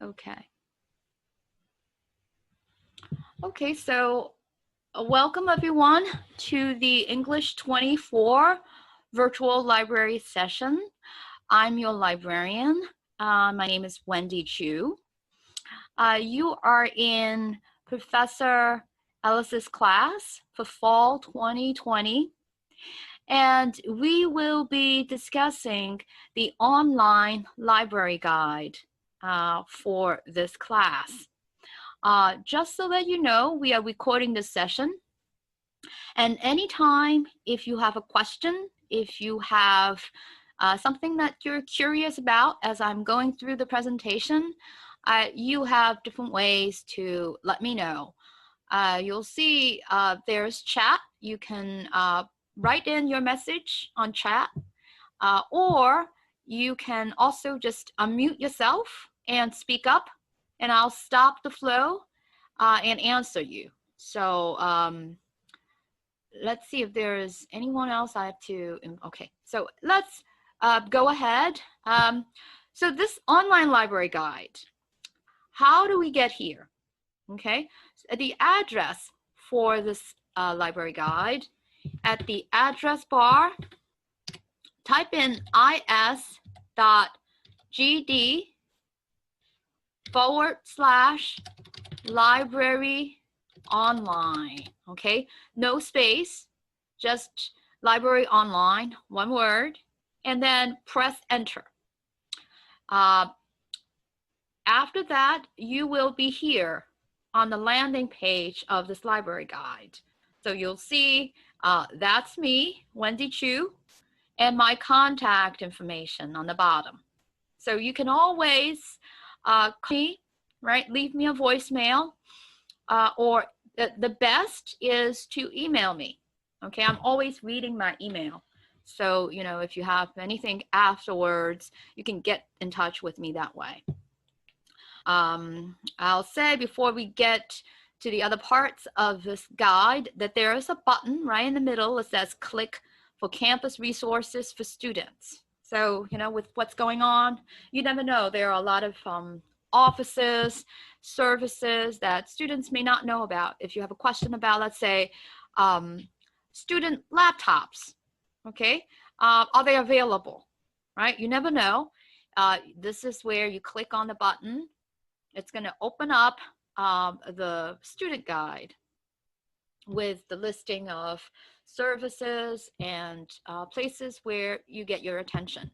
Okay. Okay, so welcome everyone to the English 24 virtual library session. I'm your librarian. My name is Wendy Chu. You are in Professor Ellis's class for fall 2020. And we will be discussing the online library guide for this class. Just so that you know, we are recording this session. And anytime, if you have a question, if you have something that you're curious about as I'm going through the presentation, you have different ways to let me know. You'll see there's chat. You can write in your message on chat, or you can also just unmute yourself and speak up, and I'll stop the flow and answer you. So let's see if there's anyone else I have to, okay. So let's go ahead. So this online library guide, how do we get here? Okay, so the address for this library guide, at the address bar, type in is.gd/library online. Okay, no space, just library online, one word, and then press enter. After that, you will be here on the landing page of this library guide. So you'll see that's me, Wendy Chu, and my contact information on the bottom. So you can always call me, right? Leave me a voicemail, or the best is to email me. Okay, I'm always reading my email. So, you know, if you have anything afterwards, you can get in touch with me that way. I'll say before we get to the other parts of this guide that there is a button right in the middle that says click for campus resources for students. So, you know, with what's going on, you never know. There are a lot of offices, services that students may not know about. If you have a question about, let's say, student laptops, okay, are they available, right? You never know. This is where you click on the button. It's going to open up the student guide with the listing of services and places where you get your attention.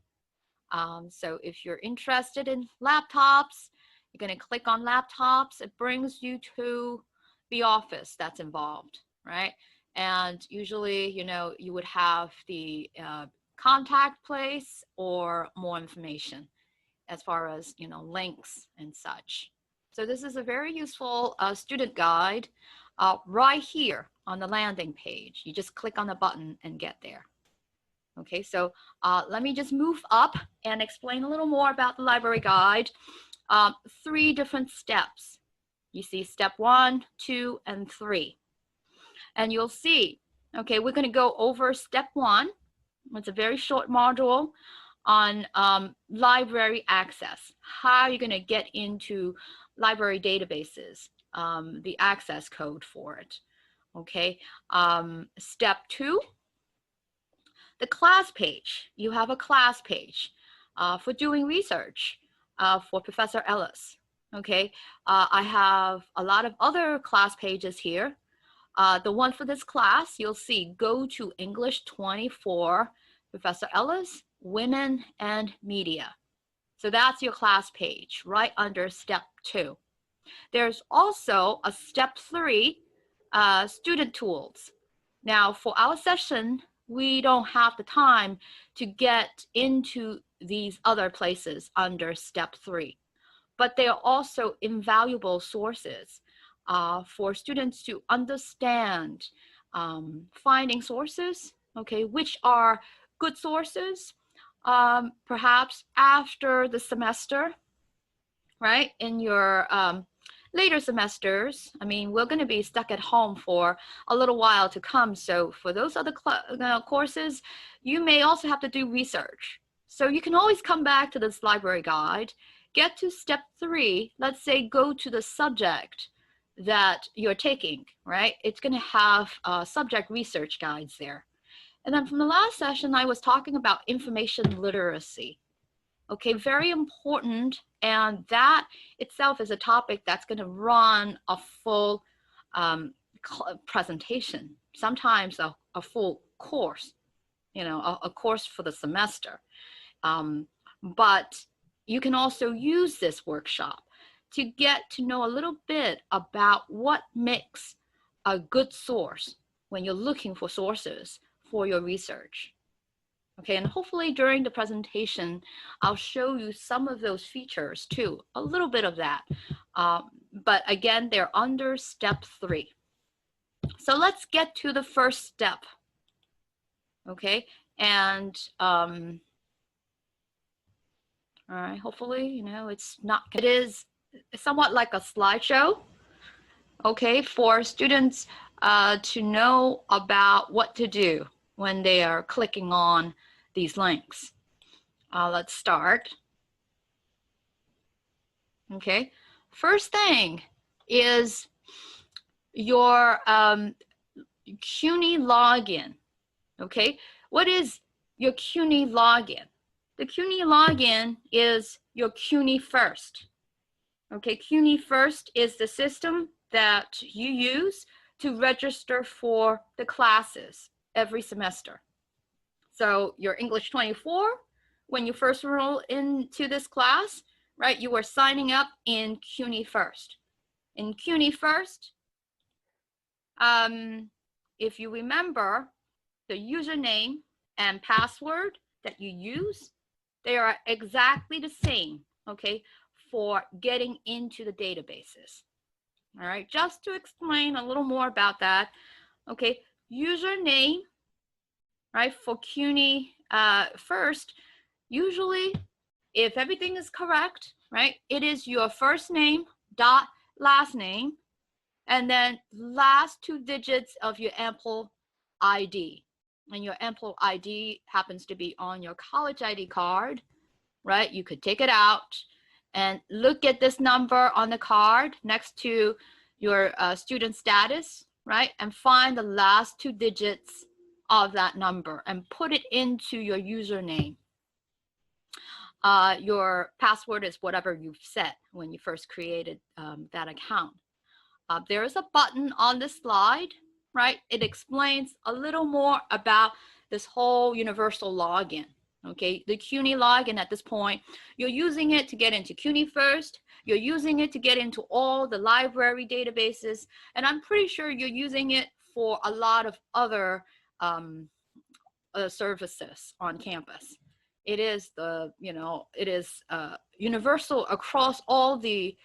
So if you're interested in laptops, you're going to click on laptops. It brings you to the office that's involved, right? And usually, you know, you would have the contact place or more information as far as, you know, links and such. So this is a very useful student guide right here on the landing page. You just click on the button and get there. Okay, so let me just move up and explain a little more about the library guide. 3 different steps. You see step 1, 2, and 3. And you'll see, okay, we're going to go over step 1. It's a very short module on library access. How are you going to get into library databases, the access code for it. Okay, step 2, the class page. You have a class page for doing research for Professor Ellis. Okay, I have a lot of other class pages here. The one for this class, you'll see, go to English 24, Professor Ellis, Women and Media. So that's your class page right under step 2. There's also a step 3, student tools. Now for our session, we don't have the time to get into these other places under step 3, but they are also invaluable sources for students to understand finding sources, okay, which are good sources, perhaps after the semester, right? In your later semesters, I mean, we're going to be stuck at home for a little while to come. So for those other courses, you may also have to do research. So you can always come back to this library guide get to step 3, let's say go to the subject that you're taking, right? It's going to have subject research guides there. And then from the last session, I was talking about information literacy. Okay, very important. And that itself is a topic that's going to run a full presentation, sometimes a full course, you know, a course for the semester. But you can also use this workshop to get to know a little bit about what makes a good source when you're looking for sources for your research. Okay, and hopefully during the presentation, I'll show you some of those features too, a little bit of that. But again, they're under step 3. So let's get to the first step. Okay, and all right, hopefully, you know, it is somewhat like a slideshow, okay, for students to know about what to do when they are clicking on these links. Let's start. Okay, first thing is your Cuny Login. Okay, what is your Cuny Login? The Cuny Login is your Cuny First. Okay, Cuny First is the system that you use to register for the classes every semester. So your English 24, when you first enroll into this class, right, you are signing up in Cuny First. In Cuny First, if you remember the username and password that you use, they are exactly the same, okay, for getting into the databases. All right, just to explain a little more about that, okay, username, right, for Cuny First, usually if everything is correct, right, it is your first name dot last name and then last 2 digits of your ample ID. And your ample ID happens to be on your college ID card, right? You could take it out and look at this number on the card next to your student status, right? And find the last 2 digits of that number and put it into your username. Your password is whatever you've set when you first created that account. There is a button on this slide, right? It explains a little more about this whole universal login. Okay, the Cuny Login at this point, you're using it to get into Cuny First, you're using it to get into all the library databases, and I'm pretty sure you're using it for a lot of other services on campus. It is the, you know, it is universal across all the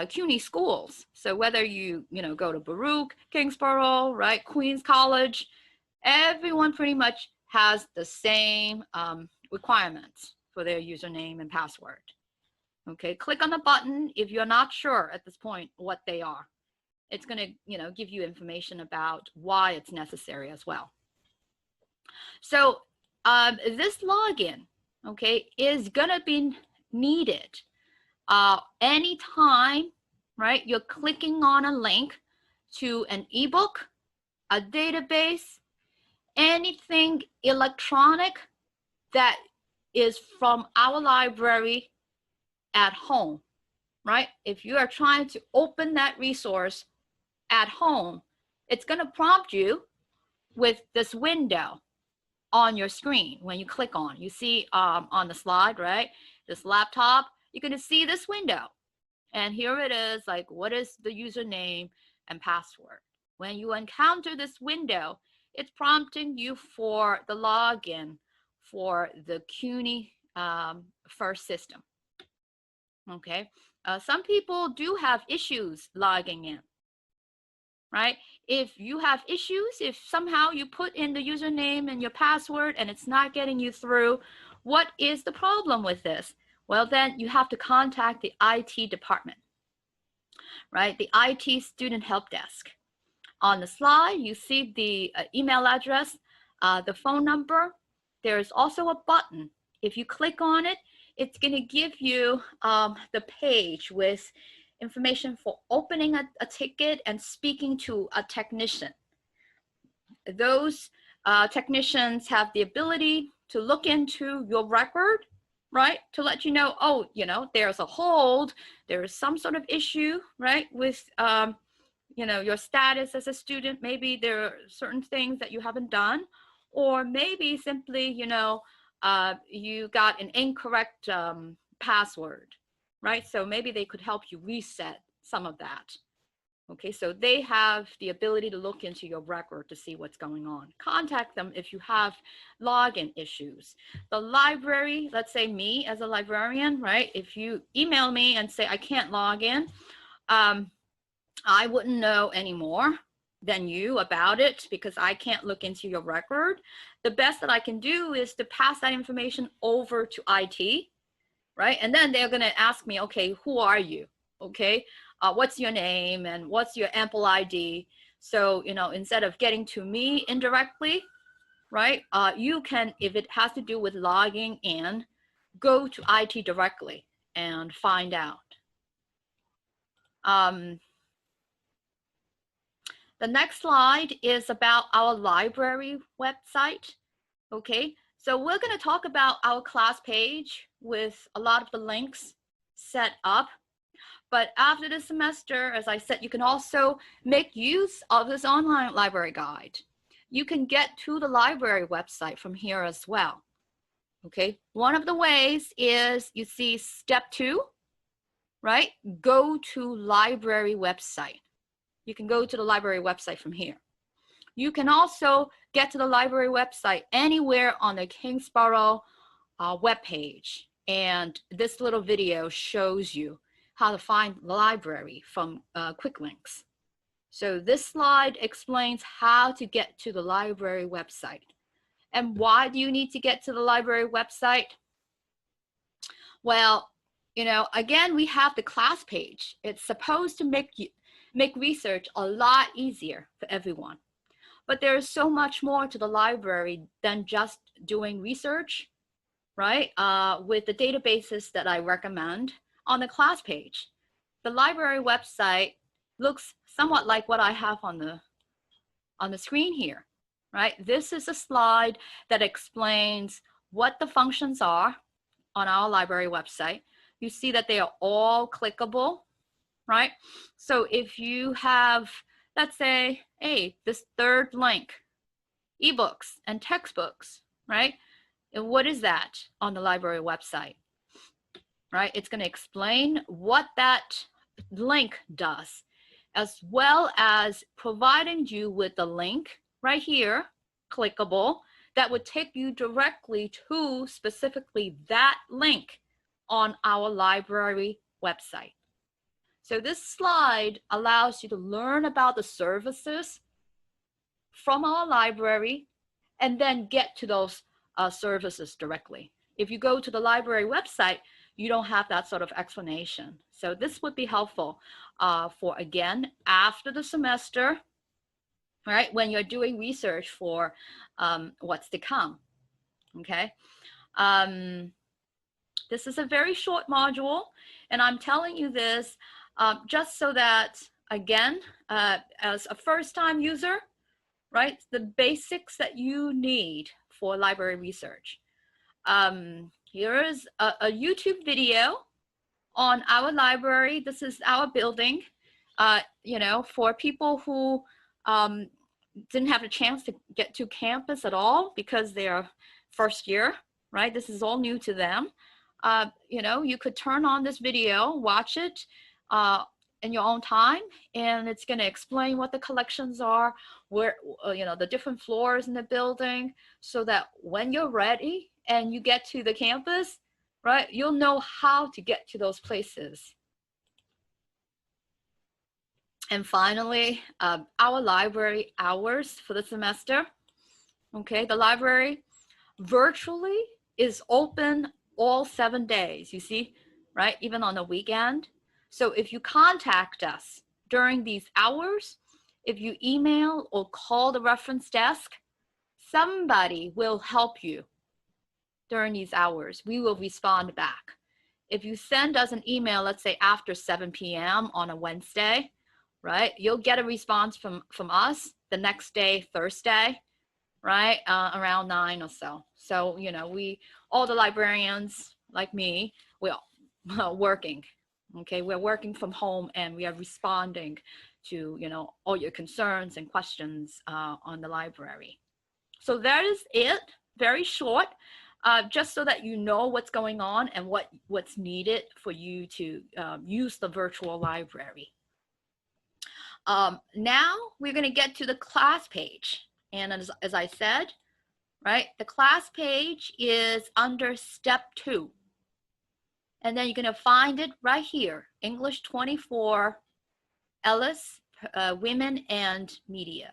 Cuny schools. So whether you go to Baruch, Kingsborough, right, Queens College, everyone pretty much has the same requirements for their username and password. Okay, click on the button if you're not sure at this point what they are. It's going to, give you information about why it's necessary as well. So this login, okay, is going to be needed anytime, right, you're clicking on a link to an ebook, a database, anything electronic that is from our library at home, right? If you are trying to open that resource at home, it's going to prompt you with this window on your screen when you click on. You see on the slide, right? This laptop, you're going to see this window. And here it is, like, what is the username and password? When you encounter this window, it's prompting you for the login for the Cuny First system. Okay, some people do have issues logging in, right? If you have issues, if somehow you put in the username and your password and it's not getting you through, what is the problem with this? Well, then you have to contact the IT department, right? The IT student help desk. On the slide, you see the email address, the phone number. There's also a button. If you click on it, it's going to give you the page with information for opening a ticket and speaking to a technician. Those technicians have the ability to look into your record, right? To let you know, oh, you know, there's a hold, there's some sort of issue, right? With, you know, your status as a student. Maybe there are certain things that you haven't done, or maybe simply, you know, you got an incorrect password, right? So maybe they could help you reset some of that. Okay, so they have the ability to look into your record to see what's going on. Contact them if you have login issues. The library, let's say me as a librarian, right? If you email me and say I can't log in, I wouldn't know any more than you about it because I can't look into your record. The best that I can do is to pass that information over to IT, right? And then they're gonna ask me, okay, who are you? Okay, what's your name and what's your ample ID? So, you know, instead of getting to me indirectly, right, you can, if it has to do with logging in, go to IT directly and find out. The next slide is about our library website. Okay, so we're going to talk about our class page with a lot of the links set up. But after the semester, as I said, you can also make use of this online library guide. You can get to the library website from here as well. Okay, one of the ways is you see step 2, right? Go to library website. You can go to the library website from here. You can also get to the library website anywhere on the Kingsborough webpage. And this little video shows you how to find the library from quick links. So this slide explains how to get to the library website. And why do you need to get to the library website? Well, you know, again, we have the class page. It's supposed to make research a lot easier for everyone. But there is so much more to the library than just doing research, right? With the databases that I recommend on the class page. The library website looks somewhat like what I have on the screen here, right? This is a slide that explains what the functions are on our library website. You see that they are all clickable, right? So if you have, let's say, hey, this third link, ebooks and textbooks, right? And what is that on the library website, right? It's going to explain what that link does, as well as providing you with the link right here, clickable, that would take you directly to specifically that link on our library website. So this slide allows you to learn about the services from our library and then get to those services directly. If you go to the library website, you don't have that sort of explanation. So this would be helpful for, again, after the semester, right, when you're doing research for what's to come, okay? This is a very short module, and I'm telling you this just so that, again, as a first-time user, right, the basics that you need for library research. Here is a YouTube video on our library. This is our building, you know, for people who didn't have a chance to get to campus at all because they're first year, right? This is all new to them. You know, you could turn on this video, watch it in your own time, and it's going to explain what the collections are, where, you know, the different floors in the building, so that when you're ready and you get to the campus, right, you'll know how to get to those places. And finally, our library hours for the semester. Okay, the library virtually is open all 7 days, you see, right, even on the weekend. So if you contact us during these hours, if you email or call the reference desk, somebody will help you during these hours, we will respond back. If you send us an email, let's say after 7 p.m. on a Wednesday, right, you'll get a response from us the next day, Thursday, right, around 9 or so. So, you know, all the librarians like me, we're working, okay? We're working from home and we are responding to, you know, all your concerns and questions on the library. So that is it, very short, just so that you know what's going on and what's needed for you to use the virtual library. Now we're going to get to the class page. And as I said, right, the class page is under step 2. And then you're going to find it right here, English 24, Ellis, Women and Media.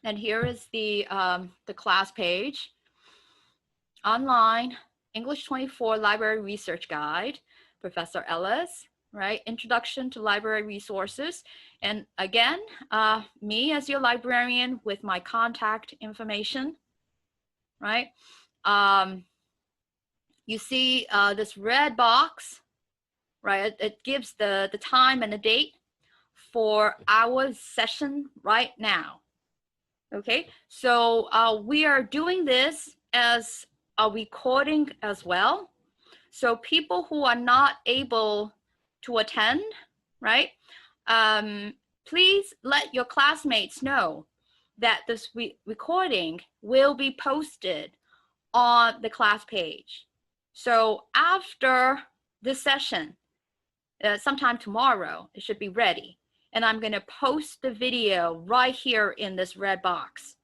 And here is the class page. Online, English 24 Library Research Guide, Professor Ellis, right? Introduction to Library Resources. And again, me as your librarian with my contact information, right? You see this red box, right? It gives the time and the date for our session right now. Okay, so we are doing this as a recording as well. So people who are not able to attend, right? Please let your classmates know that this recording will be posted on the class page. So after this session, sometime tomorrow, it should be ready. And I'm going to post the video right here in this red box.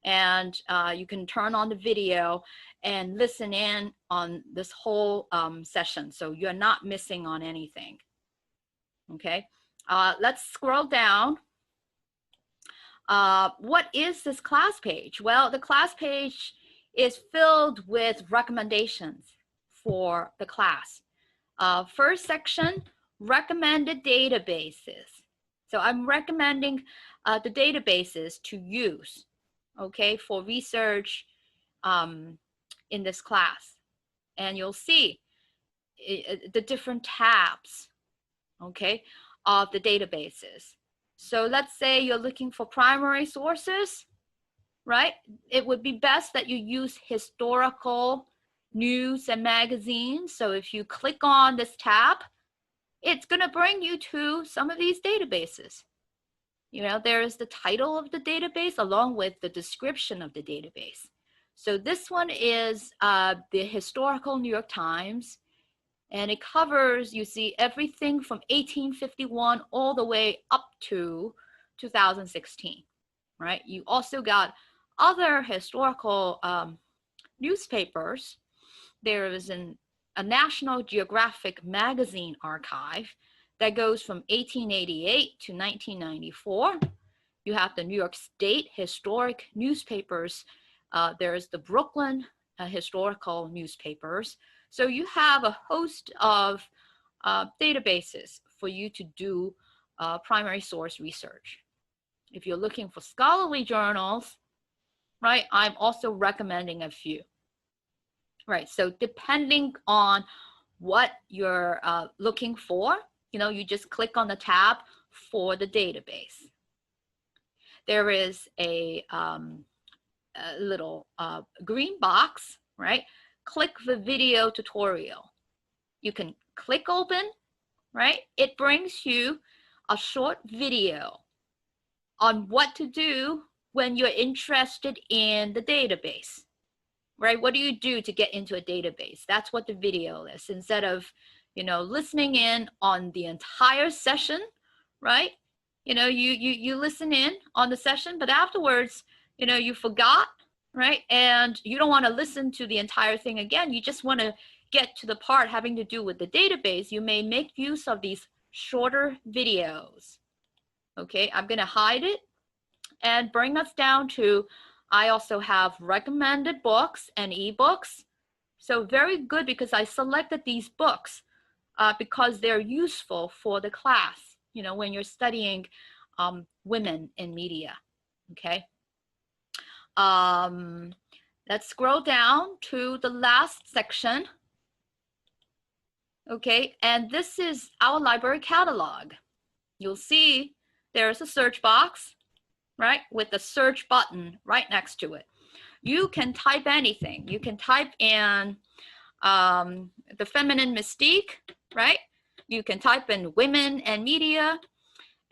And you can turn on the video and listen in on this whole session. So you're not missing on anything. Okay, let's scroll down. What is this class page? Well, the class page is filled with recommendations for the class. First section, recommended databases. So I'm recommending the databases to use, okay, for research in this class. And you'll see the different tabs, okay, of the databases. So let's say you're looking for primary sources, right? It would be best that you use historical news and magazines. So if you click on this tab, it's going to bring you to some of these databases. You know, there is the title of the database along with the description of the database. So this one is the historical New York Times, and it covers, you see, everything from 1851 all the way up to 2016, right? You also got other historical newspapers. There is a National Geographic magazine archive that goes from 1888 to 1994. You have the New York State historic newspapers. There's the Brooklyn historical newspapers. So you have a host of databases for you to do primary source research. If you're looking for scholarly journals, right, I'm also recommending a few. Right, so depending on what you're looking for, you know, you just click on the tab for the database. There is a little green box, right? Click the video tutorial. You can click open, right? It brings you a short video on what to do when you're interested in the database. Right? What do you do to get into a database? That's what the video is. Instead of, you know, listening in on the entire session, right? You know, you listen in on the session, but afterwards, you know, you forgot, right? And you don't want to listen to the entire thing again. You just want to get to the part having to do with the database. You may make use of these shorter videos. Okay, I'm going to hide it and bring us down to, I also have recommended books and ebooks. So very good, because I selected these books because they're useful for the class, you know, when you're studying women in media. Okay. Let's scroll down to the last section. Okay, and this is our library catalog. You'll see there's a search box, right, with the search button right next to it. You can type anything. You can type in the feminine mystique, right? You can type in women and media,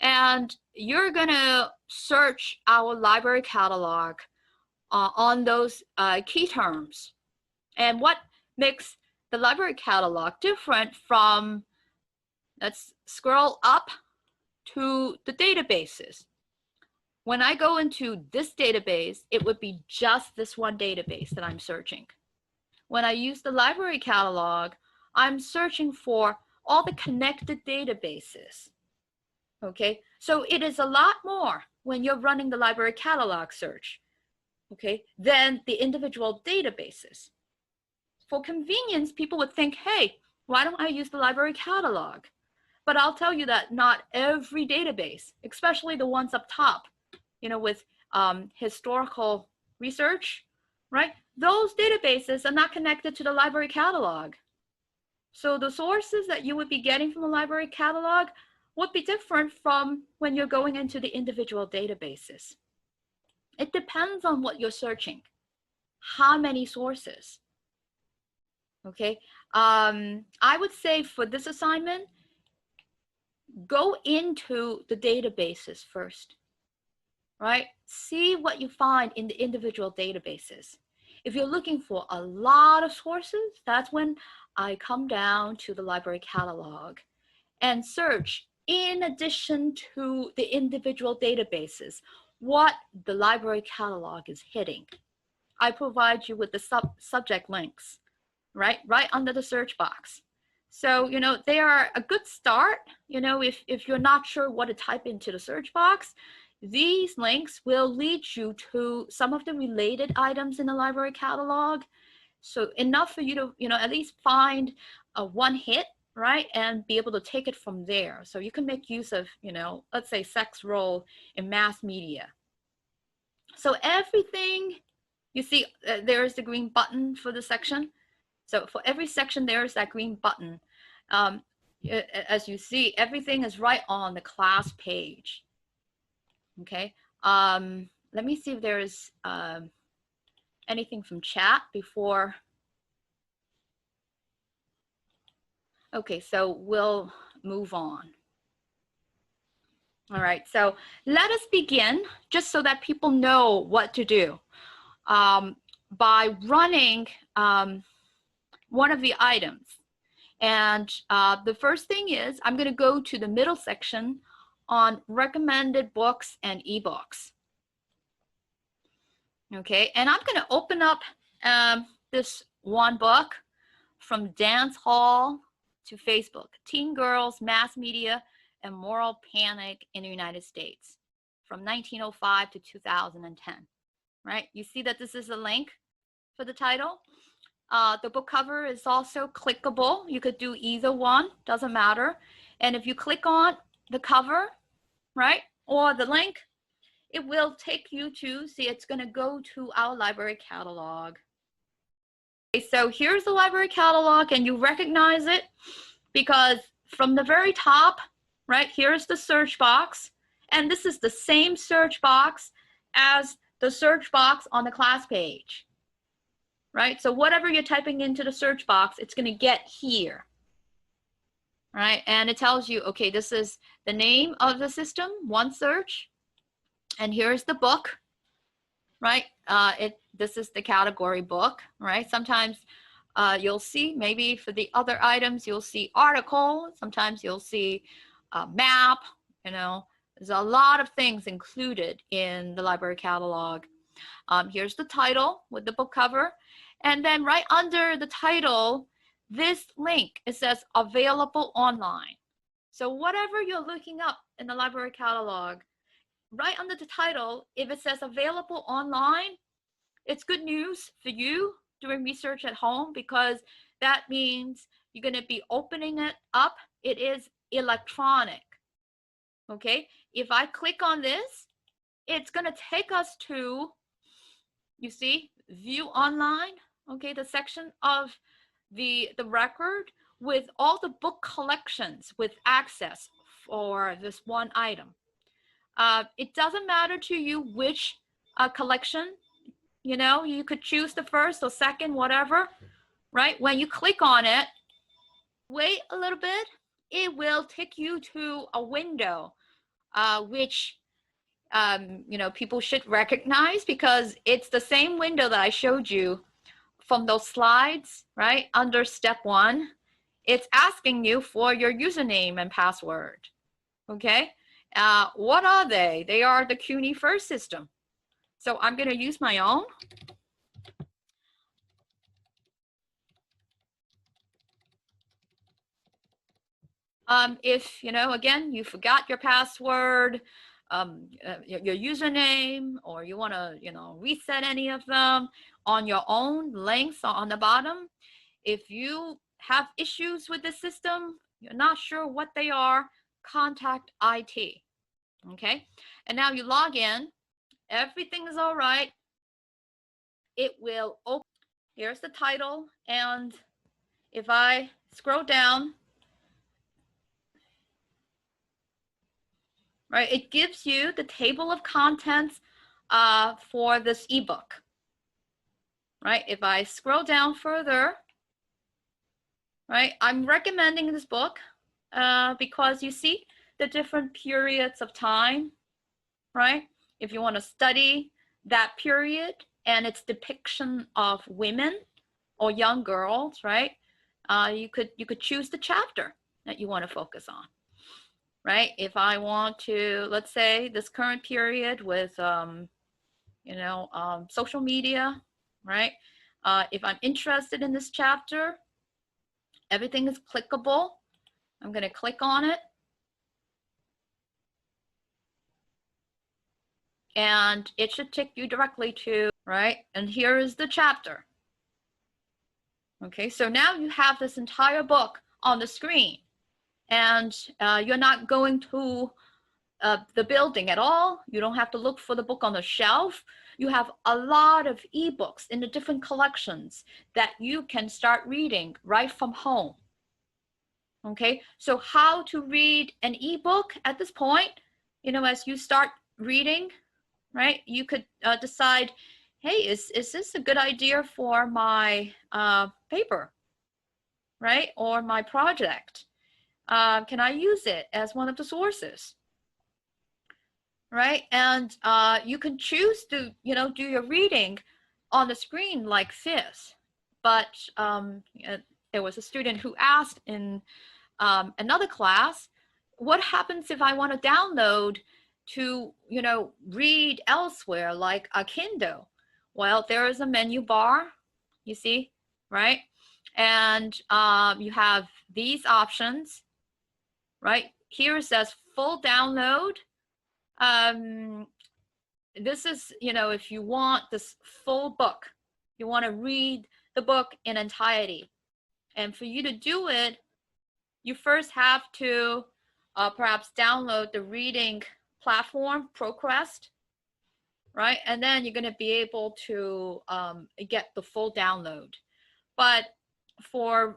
and you're gonna search our library catalog on those key terms. And what makes the library catalog different from, let's scroll up to the databases. When I go into this database, it would be just this one database that I'm searching. When I use the library catalog, I'm searching for all the connected databases. Okay, so it is a lot more when you're running the library catalog search, okay, than the individual databases. For convenience, people would think, hey, why don't I use the library catalog? But I'll tell you that not every database, especially the ones up top, you know, with historical research, right? Those databases are not connected to the library catalog. So the sources that you would be getting from the library catalog would be different from when you're going into the individual databases. It depends on what you're searching, how many sources. Okay, I would say for this assignment, go into the databases first, right? See what you find in the individual databases. If you're looking for a lot of sources, that's when I come down to the library catalog and search in addition to the individual databases, what the library catalog is hitting. I provide you with the subject links, right under the search box. So, you know, they are a good start. You know, if you're not sure what to type into the search box, these links will lead you to some of the related items in the library catalog. So enough for you to, you know, at least find a one hit, right, and be able to take it from there. So you can make use of, you know, let's say sex role in mass media. So everything, you see, there's the green button for the section. So for every section, there's that green button. As you see, everything is right on the class page. Okay, let me see if there's anything from chat before. Okay, so we'll move on. All right, so let us begin, just so that people know what to do, by running one of the items. And the first thing is, I'm going to go to the middle section on recommended books and ebooks. Okay, and I'm going to open up this one book, From Dance Hall to Facebook, Teen Girls, Mass Media, and Moral Panic in the United States, from 1905 to 2010, right? You see that this is a link for the title. The book cover is also clickable. You could do either one, doesn't matter. And if you click on the cover, right, or the link, it will take you to, see, it's going to go to our library catalog. Okay, so here's the library catalog, and you recognize it because from the very top, right, here's the search box, and this is the same search box as the search box on the class page, right? So whatever you're typing into the search box, it's going to get here, right? And it tells you, okay, this is the name of the system, one search, and here's the book, right? This is the category book, right? Sometimes you'll see, maybe for the other items, you'll see article. Sometimes you'll see map, you know. There's a lot of things included in the library catalog. Here's the title with the book cover. And then right under the title, this link, it says available online. So whatever you're looking up in the library catalog, right under the title, if it says available online, it's good news for you doing research at home, because that means you're going to be opening it up. It is electronic. Okay, if I click on this, it's going to take us to, you see, view online, okay, the section of the record with all the book collections with access for this one item. It doesn't matter to you which collection, you know, you could choose the first or second, whatever, right? When you click on it, wait a little bit, it will take you to a window, which you know, people should recognize because it's the same window that I showed you from those slides, right? Under step 1, it's asking you for your username and password, okay? What are they? They are the Cuny first system. So I'm gonna use my own. If, you know, again, you forgot your password, your username, or you want to, you know, reset any of them on your own, links on the bottom. If you have issues with the system, you're not sure what they are, contact IT. Okay, and now you log in, everything is all right. It will open. Here's the title, and if I scroll down, right, it gives you the table of contents for this ebook, right? If I scroll down further, right, I'm recommending this book because you see the different periods of time, right? If you want to study that period and its depiction of women or young girls, right? You could choose the chapter that you want to focus on. Right? If I want to, let's say this current period with, you know, social media, right? If I'm interested in this chapter, everything is clickable. I'm going to click on it. And it should take you directly to, right? And here is the chapter. Okay, so now you have this entire book on the screen. And you're not going to the building at all. You don't have to look for the book on the shelf. You have a lot of ebooks in the different collections that you can start reading right from home. Okay, so how to read an ebook at this point, you know, as you start reading, right, you could decide, hey, is this a good idea for my paper, right, or my project? Can I use it as one of the sources? Right, and you can choose to, you know, do your reading on the screen like this. But there was a student who asked in another class, what happens if I want to download to, you know, read elsewhere like a Kindle? Well, there is a menu bar, you see, right? And you have these options. Right, here it says full download. This is, you know, if you want this full book, you want to read the book in entirety. And for you to do it, you first have to perhaps download the reading platform, ProQuest, right? And then you're going to be able to get the full download. But for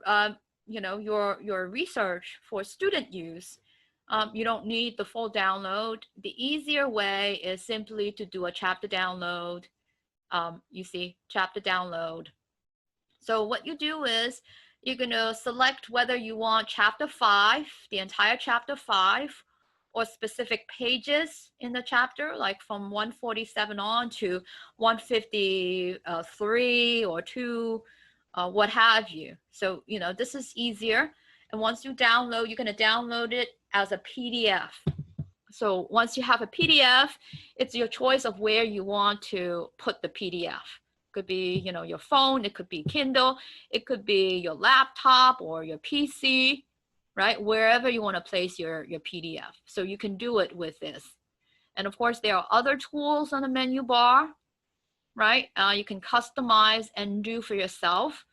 you know, your research for student use, you don't need the full download. The easier way is simply to do a chapter download. You see, chapter download. So what you do is you're going to select whether you want chapter 5, the entire chapter 5, or specific pages in the chapter, like from 147 on to 153 or 2, what have you. So, you know, this is easier. And once you download, you're going to download it as a PDF. So once you have a PDF, it's your choice of where you want to put the PDF. Could be, you know, your phone, it could be Kindle, it could be your laptop or your PC, right? Wherever you want to place your PDF. So you can do it with this. And of course, there are other tools on the menu bar, right? You can customize and do for yourself,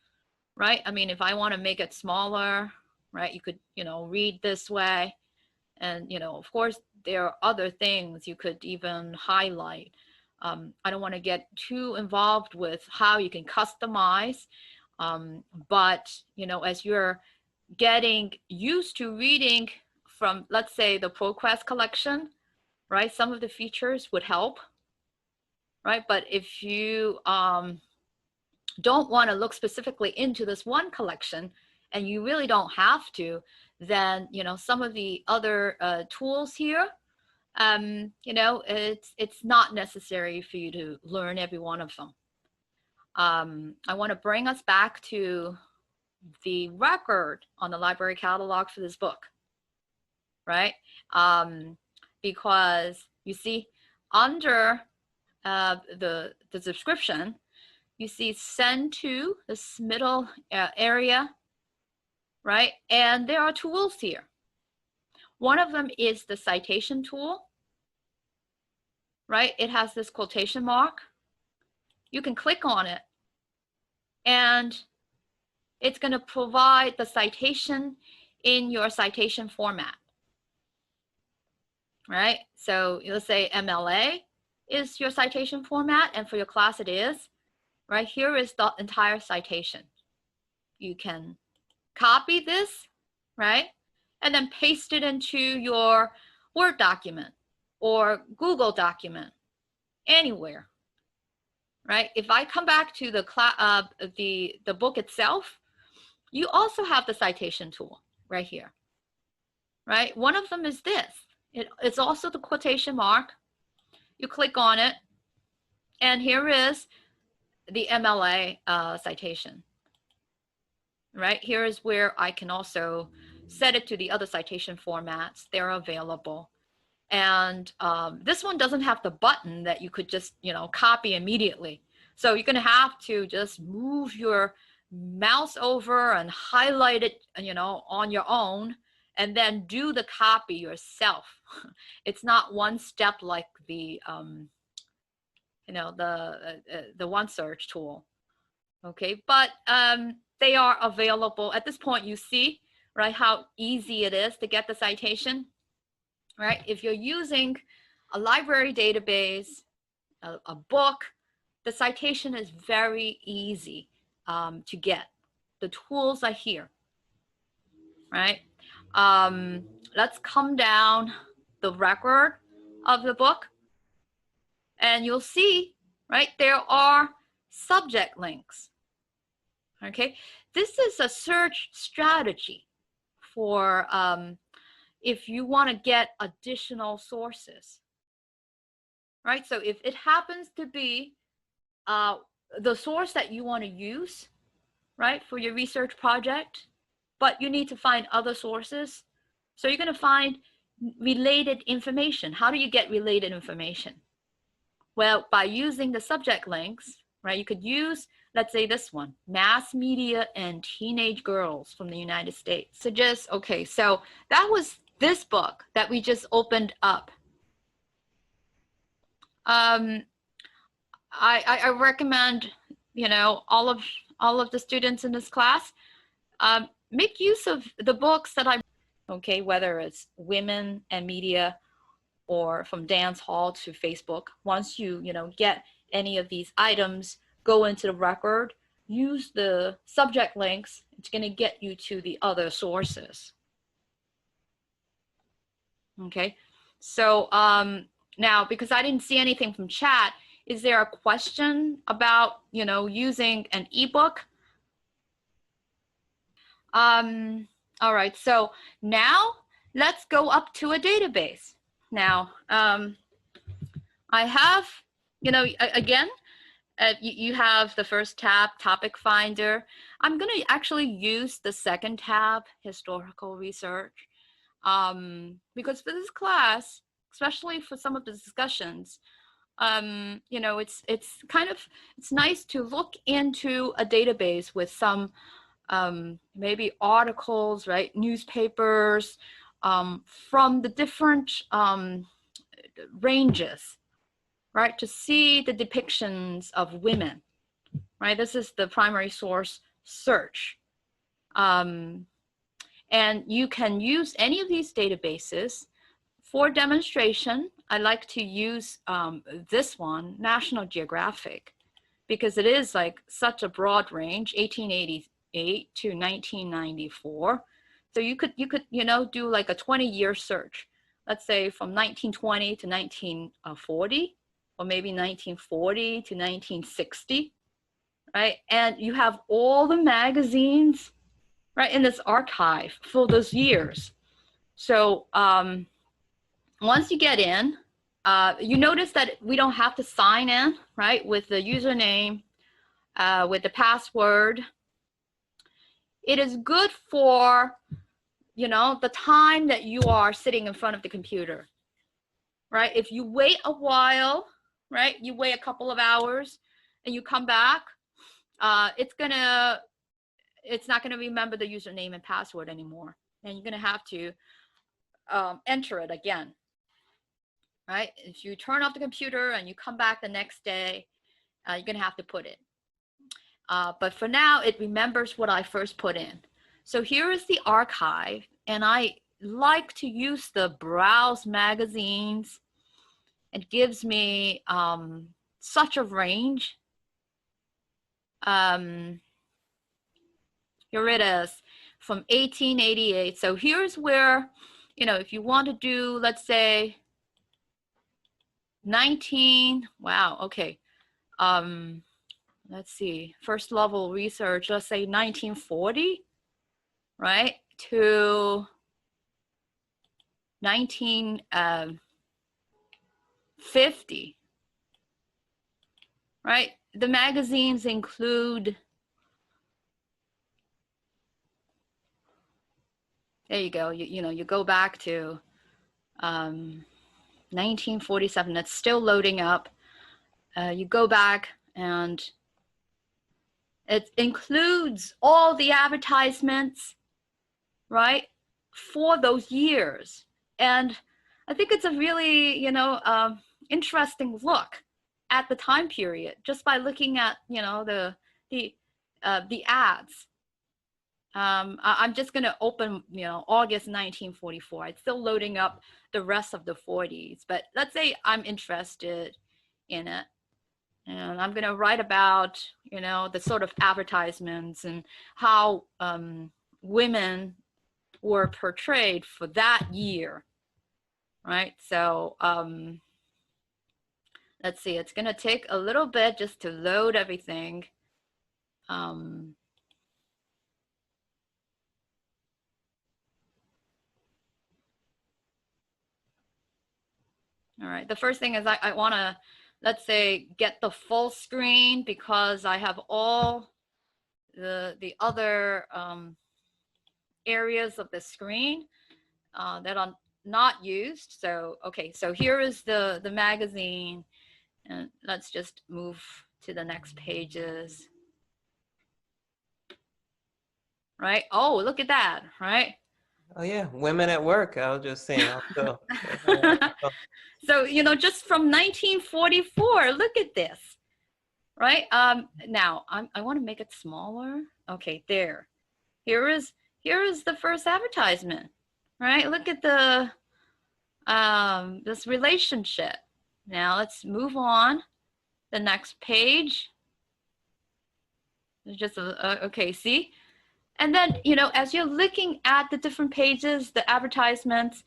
right? I mean, if I want to make it smaller, right, you could, you know, read this way. And, you know, of course, there are other things you could even highlight. I don't want to get too involved with how you can customize, but you know, as you're getting used to reading from, let's say, the ProQuest collection, right? Some of the features would help, right? But if you don't want to look specifically into this one collection, and you really don't have to, then you know, some of the other tools here, you know, it's not necessary for you to learn every one of them. I want to bring us back to the record on the library catalog for this book, right? Because you see under the description, you see send to this middle area, right? And there are tools here. One of them is the citation tool, right? It has this quotation mark. You can click on it and it's going to provide the citation in your citation format, right? So let's say MLA is your citation format, and for your class it is, right? Here is the entire citation. You can copy this, right? And then paste it into your Word document or Google document, anywhere, right? If I come back to the book itself, you also have the citation tool right here, right? One of them is this. It's also the quotation mark. You click on it, and here is the MLA citation, right? Here is where I can also set it to the other citation formats. They're available. And this one doesn't have the button that you could just, you know, copy immediately. So you're going to have to just move your mouse over and highlight it, you know, on your own, and then do the copy yourself. It's not one step like the, you know, the OneSearch tool. Okay, but they are available. At this point, you see, right, how easy it is to get the citation, right? If you're using a library database, a book, the citation is very easy to get. The tools are here, right? Let's come down the record of the book, and you'll see, right, there are subject links. Okay, this is a search strategy for if you want to get additional sources, right? So if it happens to be the source that you want to use, right, for your research project, but you need to find other sources, so you're going to find related information. How do you get related information? Well, by using the subject links, right? You could use, let's say this one, mass media and teenage girls from the United States. So just, okay, so that was this book that we just opened up. I recommend, you know, all of the students in this class, make use of the books that okay, whether it's women and media or from dance hall to Facebook. Once you know, get any of these items, go into the record, use the subject links. It's going to get you to the other sources. Okay, so now, because I didn't see anything from chat, is there a question about, you know, using an ebook? All right, so now let's go up to a database. Now, I have, you know, again, you have the first tab, Topic Finder. I'm going to actually use the second tab, Historical Research, because for this class, especially for some of the discussions, you know, it's nice to look into a database with some maybe articles, right, newspapers, from the different ranges, right, to see the depictions of women, right? This is the primary source search. And you can use any of these databases For demonstration, I like to use this one, National Geographic, because it is like such a broad range, 1888 to 1994. So you could do like a 20-year search. Let's say from 1920 to 1940, or maybe 1940 to 1960, right? And you have all the magazines, right, in this archive for those years. So once you get in, you notice that we don't have to sign in, right, with the username, with the password. It is good for, the time that you are sitting in front of the computer, right? If you wait a while, right, you wait a couple of hours and you come back, it's not gonna remember the username and password anymore. And you're gonna have to enter it again, right? If you turn off the computer and you come back the next day, you're gonna have to put it. But for now, it remembers what I first put in. So here is the archive, and I like to use the browse magazines. It gives me such a range. Here it is from 1888. So here's where, if you want to do, let's say, wow, okay. Let's see, first level research, let's say 1940, right, to 1950, right? The magazines include, there you go, you go back to 1947, it's still loading up. You go back and it includes all the advertisements, right, for those years. And I think it's a really, interesting look at the time period just by looking at, the ads. I'm just going to open, August 1944. It's still loading up the rest of the 40s. But let's say I'm interested in it. And I'm going to write about, the sort of advertisements and how women were portrayed for that year, right? So let's see, it's going to take a little bit just to load everything. All right, the first thing is I want to, let's say, get the full screen because I have all the other areas of the screen that are not used. So, okay, so here is the magazine, and let's just move to the next pages. Right? Oh, look at that, right? Oh yeah, women at work. I was just saying. So, just from 1944, look at this, right? Now, I want to make it smaller. Okay, there. Here is the first advertisement, right? Look at the this relationship. Now, let's move on. The next page. It's just okay, see? And then, as you're looking at the different pages, the advertisements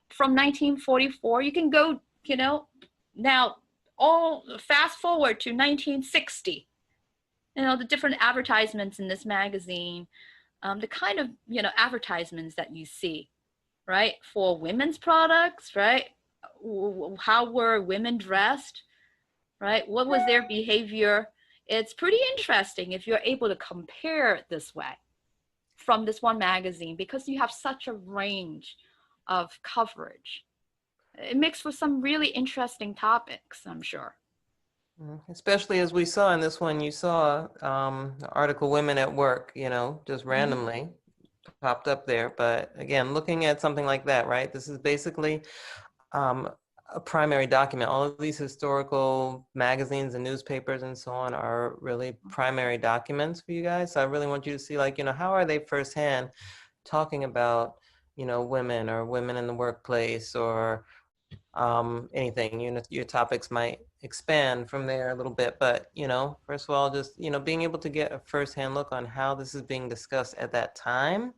from 1944, you can go, now all fast forward to 1960. The different advertisements in this magazine, the kind of, advertisements that you see, right? For women's products, right? How were women dressed, right? What was their behavior? It's pretty interesting if you're able to compare it this way from this one magazine, because you have such a range of coverage. It makes for some really interesting topics, I'm sure. Especially as we saw in this one, you saw the article Women at Work, just randomly popped up there. But again, looking at something like that, right? This is basically a primary document. All of these historical magazines and newspapers and so on are really primary documents for you guys. So I really want you to see, like, how are they firsthand talking about you know, women or women in the workplace or anything. You know, your topics might expand from there a little bit, but you know, first of all, just, you know, being able to get a firsthand look on how this is being discussed at that time,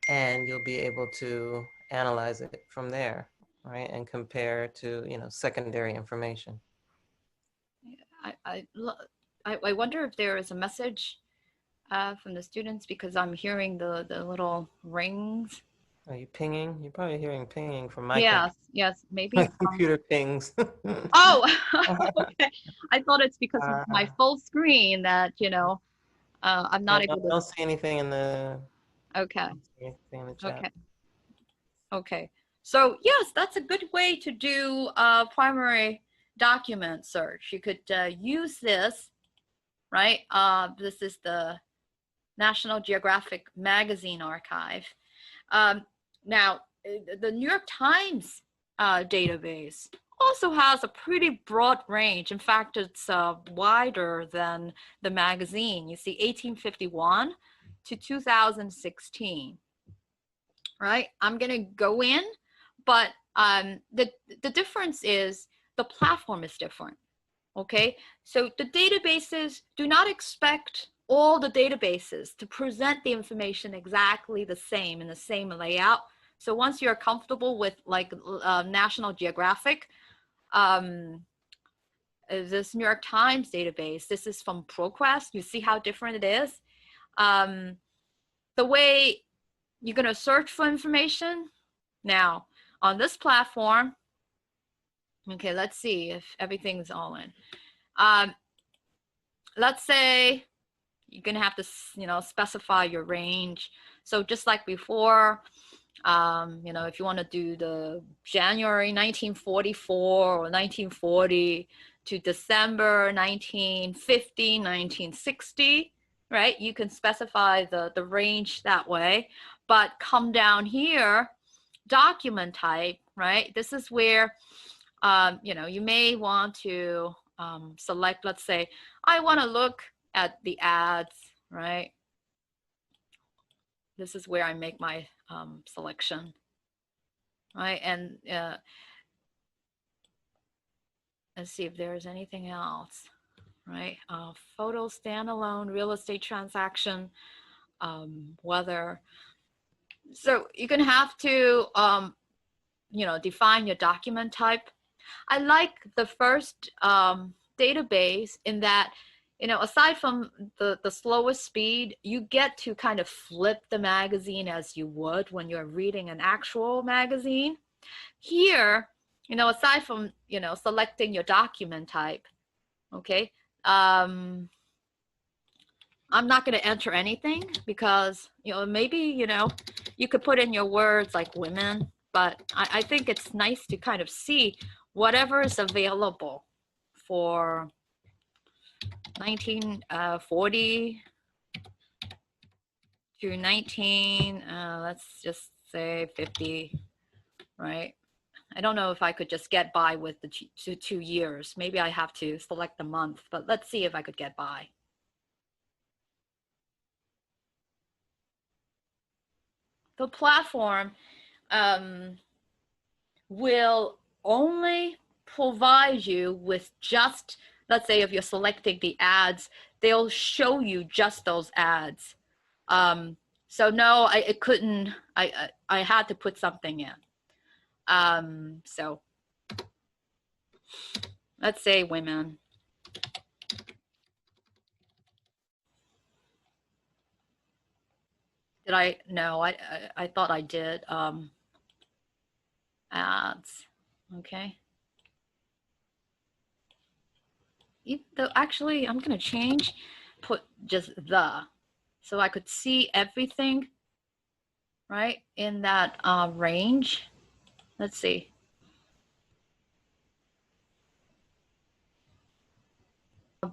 and you'll be able to analyze it from there, right? And compare to, you know, secondary information. I wonder if there is a message from the students, because I'm hearing the little rings. Are you pinging? You're probably hearing pinging from my computer. Yes, My maybe. computer pings. Oh, okay. I thought it's because of my uh, full screen that, you know, I'm yeah, not no, able I to. don't see anything in the, Okay, I don't see anything in the chat. okay, okay. So yes, that's a good way to do primary document search. You could use this, right? This is the National Geographic Magazine Archive. Now, the New York Times database also has a pretty broad range. In fact, it's wider than the magazine. You see 1851 to 2016, right? I'm gonna go in, but the difference is the platform is different, okay? So the databases, do not expect all the databases to present the information exactly the same in the same layout. So once you're comfortable with like National Geographic, this New York Times database, this is from ProQuest. You see how different it is? The way you're gonna search for information now on this platform, okay, let's see if everything's all in. Let's say you're gonna have to, you know, specify your range. So just like before, you know, if you want to do the January 1944 or 1940 to December 1950, 1960, right? You can specify the range that way, but come down here, document type, right? This is where, you know, you may want to select, let's say, I want to look at the ads, right? This is where I make my selection, right? And let's see if there's anything else, right? Photo, standalone, real estate transaction, weather. So you're gonna have to, you know, define your document type. I like the first database in that, you know, aside from the slowest speed, you get to kind of flip the magazine as you would when you're reading an actual magazine. Here, you know, aside from, you know, selecting your document type, okay, I'm not going to enter anything because, you know, maybe, you know, you could put in your words like women, but I think it's nice to kind of see whatever is available for 1940 to 19, let's just say 50, right? I don't know if I could just get by with the 2 years. Maybe I have to select the month, but let's see if I could get by. The platform will only provide you with just, let's say if you're selecting the ads, they'll show you just those ads. So no, it couldn't, I had to put something in. So let's say women. Did I? No, I thought I did. Ads, okay. Actually, I'm gonna change, put just the, so I could see everything, right, in that range. Let's see.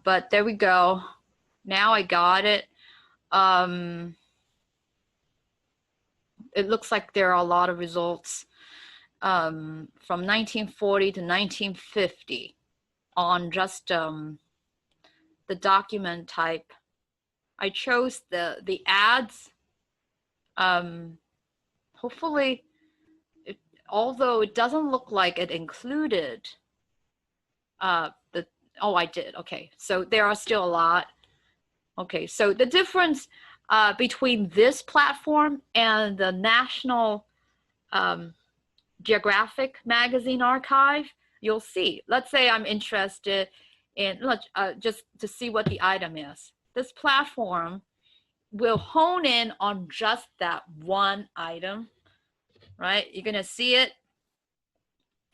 But there we go. Now I got it. It looks like there are a lot of results from 1940 to 1950 on just the document type. I chose the ads. hopefully, although it doesn't look like it included oh, I did. Okay, so there are still a lot. Okay, so the difference between this platform and the National Geographic Magazine Archive, you'll see. Let's say I'm interested in, just to see what the item is. This platform will hone in on just that one item, right? You're gonna see it.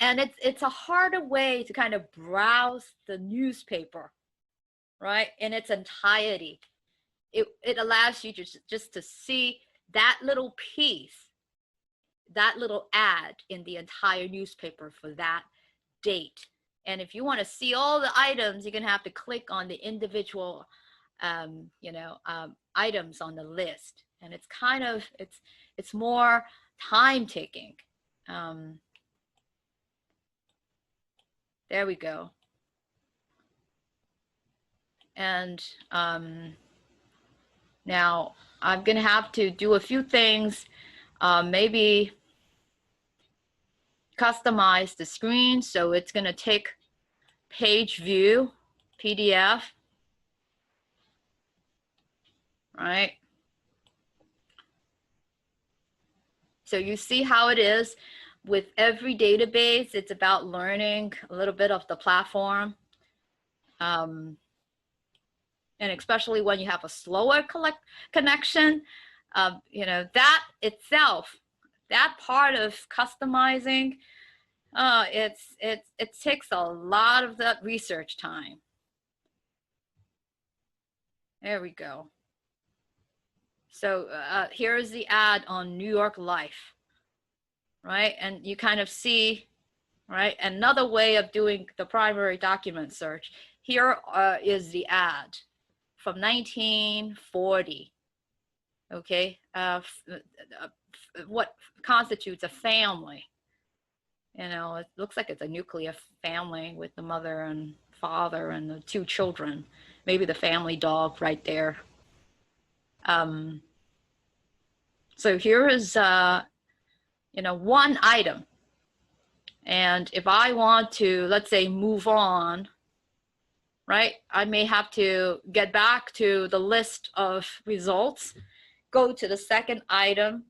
And it's a harder way to kind of browse the newspaper, right, in its entirety. It allows you just to see that little piece, that little ad in the entire newspaper for that date. And if you want to see all the items, you're going to have to click on the individual, items on the list. And it's kind of, it's more time taking. There we go. And now I'm going to have to do a few things, maybe customize the screen. So it's going to take page view, PDF, right? So you see how it is with every database. It's about learning a little bit of the platform. And especially when you have a slower connection, that itself, that part of customizing, it takes a lot of that research time. There we go. So here's the ad on New York Life, right? And you kind of see, right, another way of doing the primary document search. Here is the ad from 1940, okay? What constitutes a family? It looks like it's a nuclear family with the mother and father and the two children, maybe the family dog right there. So here is, one item. And if I want to, let's say, move on, right, I may have to get back to the list of results, go to the second item.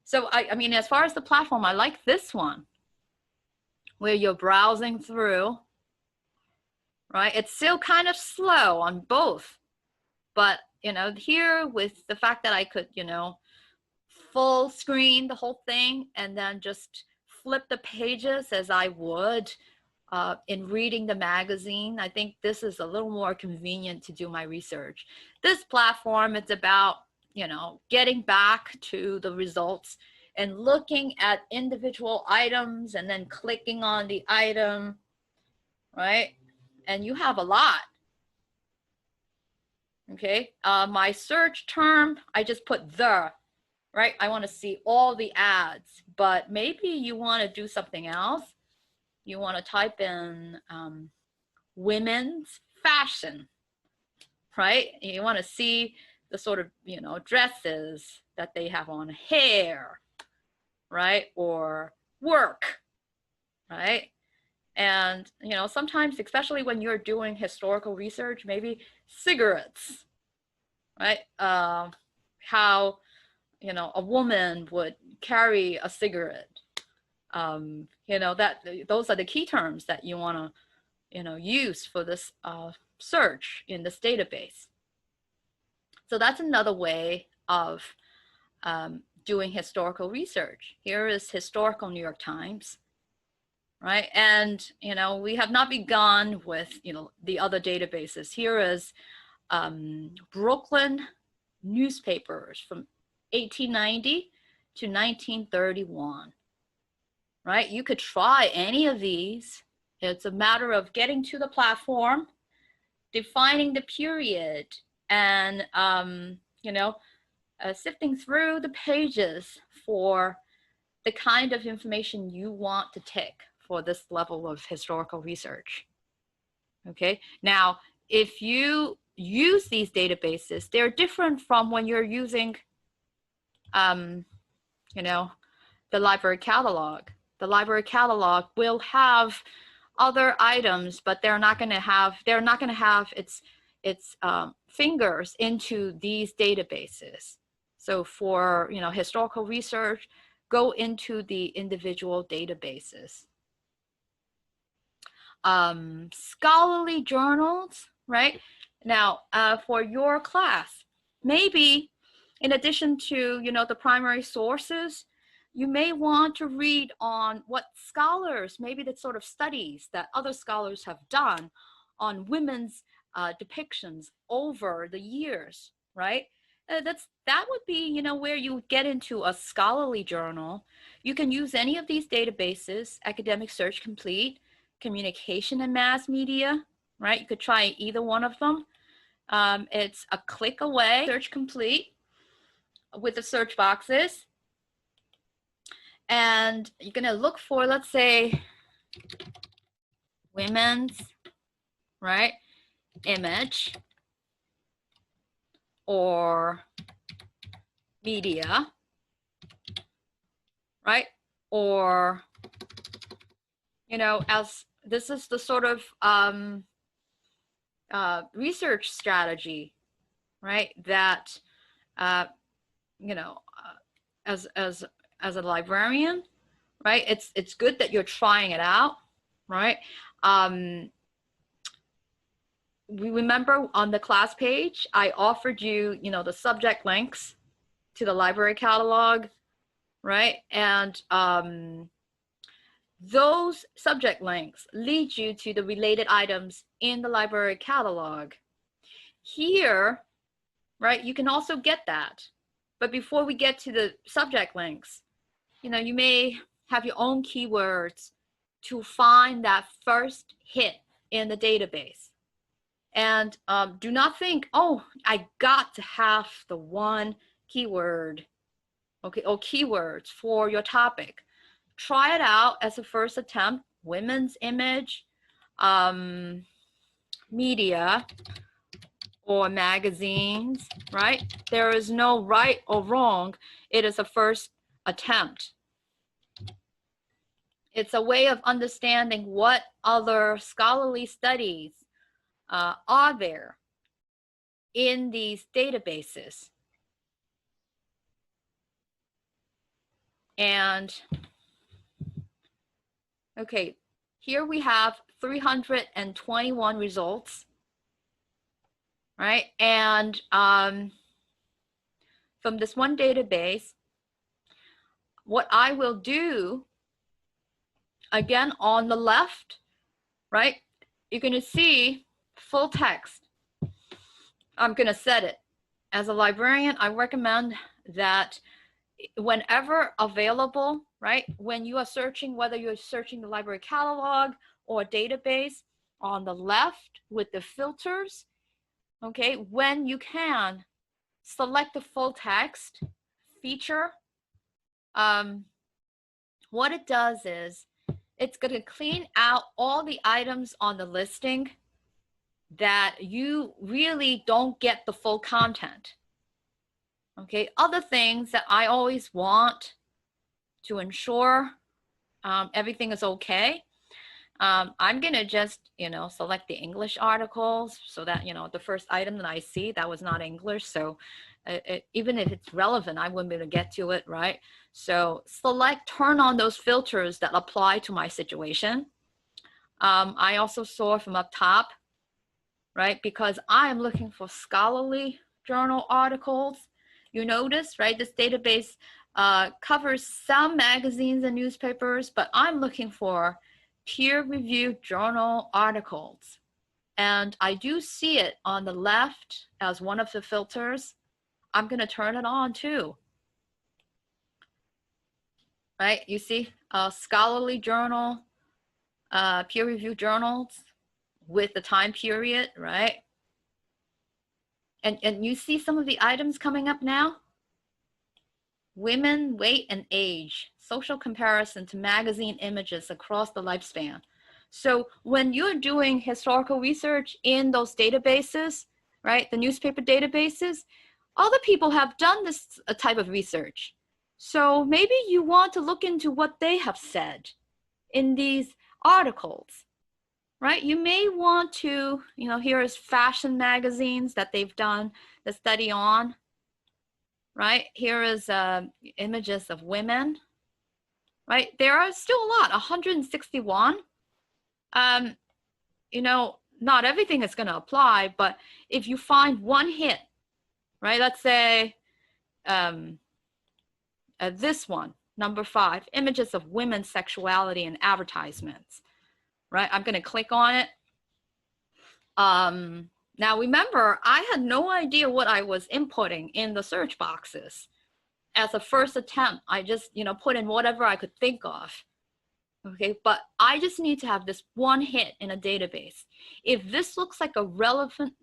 So, I mean, as far as the platform, I like this one, where you're browsing through, right? It's still kind of slow on both, but, here with the fact that I could, full screen the whole thing and then just flip the pages as I would in reading the magazine, I think this is a little more convenient to do my research. This platform, it's about, getting back to the results and looking at individual items and then clicking on the item, right? And you have a lot. Okay, my search term, I just put the, right? I want to see all the ads, but maybe you want to do something else. You want to type in women's fashion, right? You want to see the sort of, dresses that they have on, hair, right? Or work, right? And, sometimes, especially when you're doing historical research, maybe cigarettes, right? How, a woman would carry a cigarette. Those are the key terms that you want to, use for this search in this database. So that's another way of doing historical research. Here is historical New York Times. Right, and we have not begun with the other databases. Here is Brooklyn newspapers from 1890 to 1931. Right, you could try any of these. It's a matter of getting to the platform, defining the period, and sifting through the pages for the kind of information you want to take for this level of historical research. Okay, now if you use these databases, they're different from when you're using the library catalog. The library catalog will have other items, but they're not going to have its fingers into these databases. So for historical research, go into the individual databases. Scholarly journals, right? Now, for your class, maybe in addition to the primary sources, you may want to read on what scholars, maybe the sort of studies that other scholars have done on women's depictions over the years, right? That would be where you get into a scholarly journal. You can use any of these databases: Academic Search Complete, Communication and Mass Media, right? You could try either one of them. It's a click away. Search Complete with the search boxes, and you're going to look for, let's say, women's, right, image or media, right? Or as this is the sort of research strategy, right? That as a librarian, right? It's good that you're trying it out, right? We remember on the class page, I offered you, the subject links to the library catalog, right? And those subject links lead you to the related items in the library catalog. Here, right, you can also get that. But before we get to the subject links, you may have your own keywords to find that first hit in the database. And do not think, oh, I got to have the one keyword, okay, or keywords for your topic. Try it out as a first attempt: women's image, media, or magazines, right? There is no right or wrong. It is a first attempt. It's a way of understanding what other scholarly studies are there in these databases. And okay, here we have 321 results, right? And from this one database, what I will do, again, on the left, right, you're going to see full text. I'm going to set it. As a librarian, I recommend that whenever available, right, when you are searching, whether you're searching the library catalog or a database, on the left with the filters, okay, when you can, select the full text feature. What it does is it's going to clean out all the items on the listing that you really don't get the full content. Okay, other things that I always want to ensure everything is okay. I'm gonna just, select the English articles so that, the first item that I see, that was not English. So even if it's relevant, I wouldn't be able to get to it, right? So turn on those filters that apply to my situation. I also saw from up top, right? Because I am looking for scholarly journal articles. You notice, right? This database covers some magazines and newspapers, but I'm looking for peer-reviewed journal articles. And I do see it on the left as one of the filters. I'm going to turn it on too. Right? You see scholarly journal, peer-reviewed journals with the time period, right? And you see some of the items coming up now. Women, weight, and age, social comparison to magazine images across the lifespan. So when you're doing historical research in those databases, right, the newspaper databases, other people have done this type of research. So maybe you want to look into what they have said in these articles, right? You may want to, here is fashion magazines that they've done the study on, right? Here is images of women, right? There are still a lot, 161. Not everything is going to apply, but if you find one hit, right? Let's say this one, number 5, images of women's sexuality in advertisements, right? I'm going to click on it. Now remember, I had no idea what I was inputting in the search boxes. As a first attempt, I just, put in whatever I could think of. Okay, but I just need to have this one hit in a database. If this looks like a relevant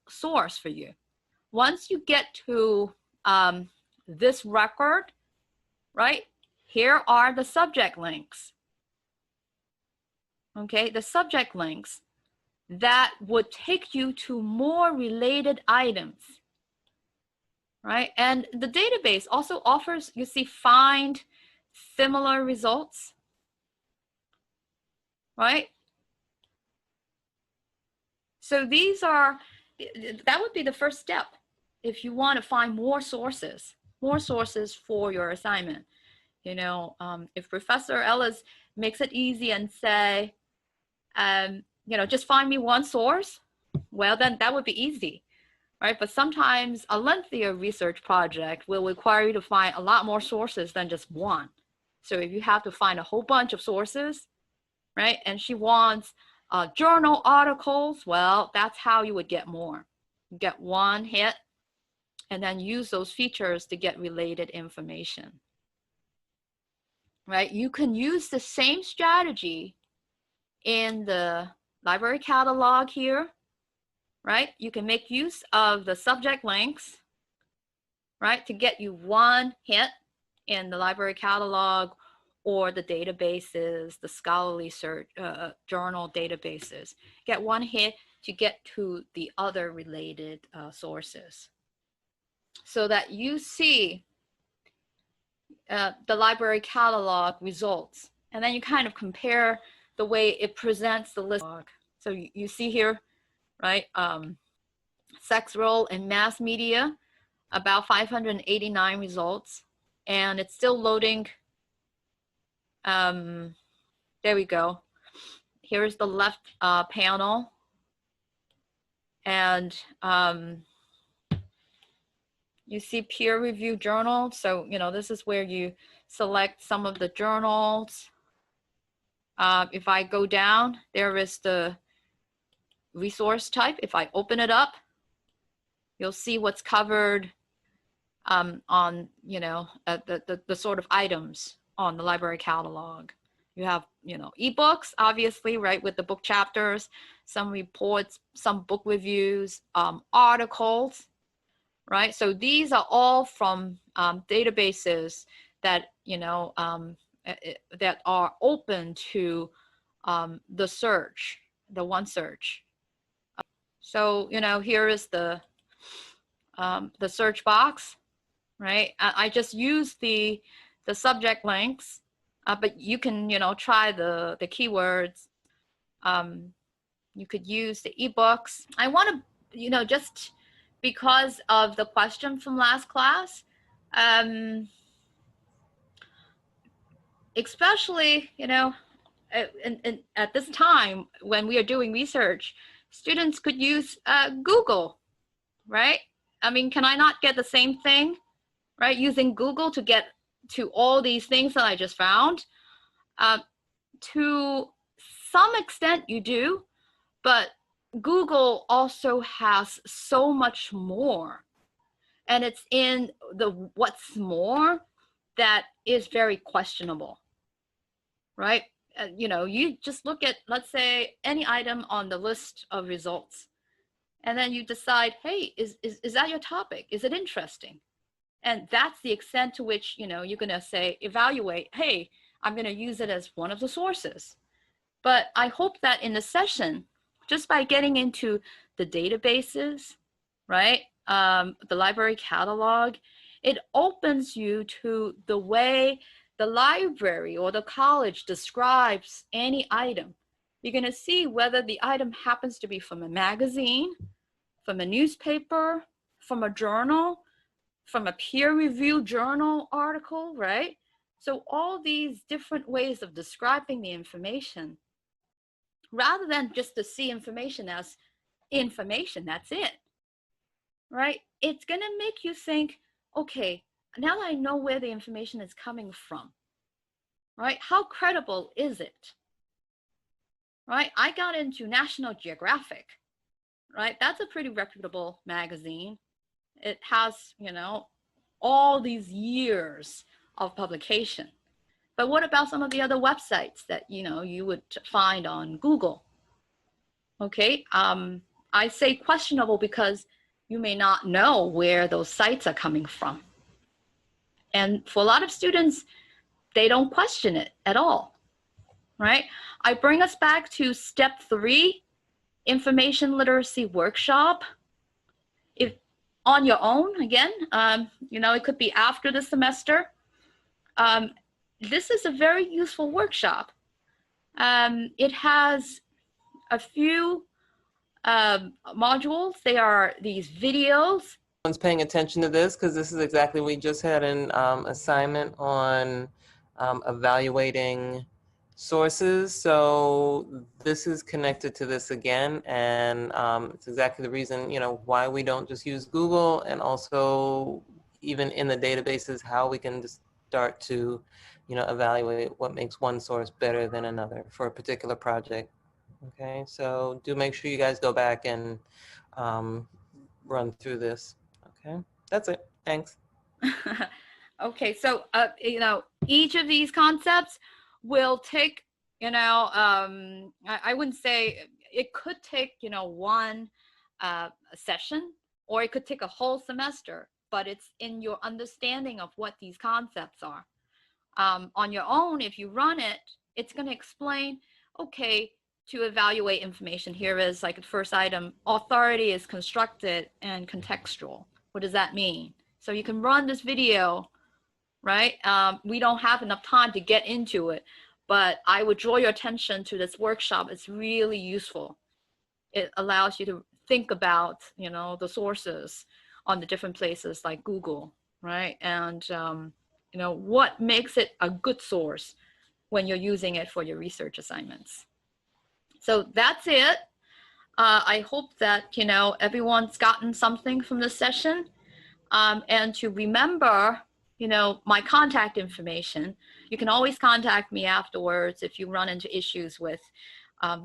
source for you, once you get to this record, right, here are the subject links. Okay, the subject links that would take you to more related items, right? And the database also offers, you see, find similar results, right? So these are, that would be the first step if you want to find more sources for your assignment. If Professor Ellis makes it easy and say, just find me one source, well, then that would be easy, right? But sometimes a lengthier research project will require you to find a lot more sources than just one. So if you have to find a whole bunch of sources, right? And she wants journal articles, well, that's how you would get more. You get one hit and then use those features to get related information, right? You can use the same strategy in the library catalog here, right? You can make use of the subject links, right, to get you one hit in the library catalog or the databases, the scholarly search journal databases. Get one hit to get to the other related sources so that you see the library catalog results. And then you kind of compare the way it presents the list. So you see here, right? Sex role in mass media, about 589 results. And it's still loading. There we go. Here's the left panel. And you see peer review journals. So, this is where you select some of the journals. If I go down, there is the resource type. If I open it up, you'll see what's covered on, the sort of items on the library catalog. You have, ebooks, obviously, right, with the book chapters, some reports, some book reviews, articles, right? So these are all from databases that, that are open to the search, the one search. So, here is the search box, right? I just use the subject links, but you can, try the keywords. You could use the ebooks. I want to, just because of the question from last class, especially, at this time when we are doing research, students could use Google, right? I mean, can I not get the same thing, right? Using Google to get to all these things that I just found. To some extent you do, but Google also has so much more. And it's in the what's more that is very questionable, right? You just look at, let's say, any item on the list of results, and then you decide, hey, is that your topic? Is it interesting? And that's the extent to which, you're going to say, evaluate, hey, I'm going to use it as one of the sources. But I hope that in the session, just by getting into the databases, right, the library catalog, it opens you to the way the library or the college describes any item. You're going to see whether the item happens to be from a magazine, from a newspaper, from a journal, from a peer-reviewed journal article, right? So all these different ways of describing the information, rather than just to see information as information, that's it, right? It's going to make you think, okay, now that I know where the information is coming from, right? How credible is it? Right? I got into National Geographic, right? That's a pretty reputable magazine. It has, you know, all these years of publication. But what about some of the other websites that, you know, you would find on Google? Okay, I say questionable because you may not know where those sites are coming from. And for a lot of students, they don't question it at all, right? I bring us back to step 3, information literacy workshop. If on your own, again, you know, it could be after the semester. This is a very useful workshop. It has a few modules. They are these videos. Everyone's paying attention to this because this is exactly, we just had an assignment on evaluating sources. So this is connected to this again, and it's exactly the reason, you know, why we don't just use Google, and also even in the databases, how we can just start to, you know, evaluate what makes one source better than another for a particular project. Okay, so do make sure you guys go back and run through this. Okay, that's it. Thanks. Okay, so you know, each of these concepts will take, you know, I wouldn't say it could take, you know, one session, or it could take a whole semester, but it's in your understanding of what these concepts are. On your own, if you run it, it's going to explain, okay, to evaluate information, here is like the first item, authority is constructed and contextual. What does that mean? So you can run this video, right? We don't have enough time to get into it, but I would draw your attention to this workshop. It's really useful. It allows you to think about, you know, the sources on the different places like Google, right? And, you know, what makes it a good source when you're using it for your research assignments. So that's it. I hope that, you know, everyone's gotten something from this session. And to remember, you know, my contact information. You can always contact me afterwards if you run into issues with,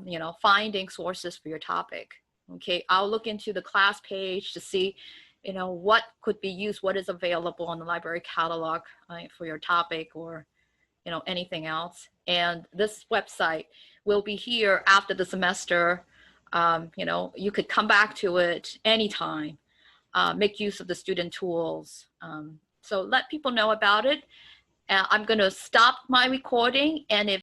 you know, finding sources for your topic. Okay, I'll look into the class page to see, you know, what could be used, what is available on the library catalog for your topic, or, you know, anything else. And this website will be here after the semester. You know, you could come back to it anytime. Make use of the student tools. So let people know about it. I'm going to stop my recording, and if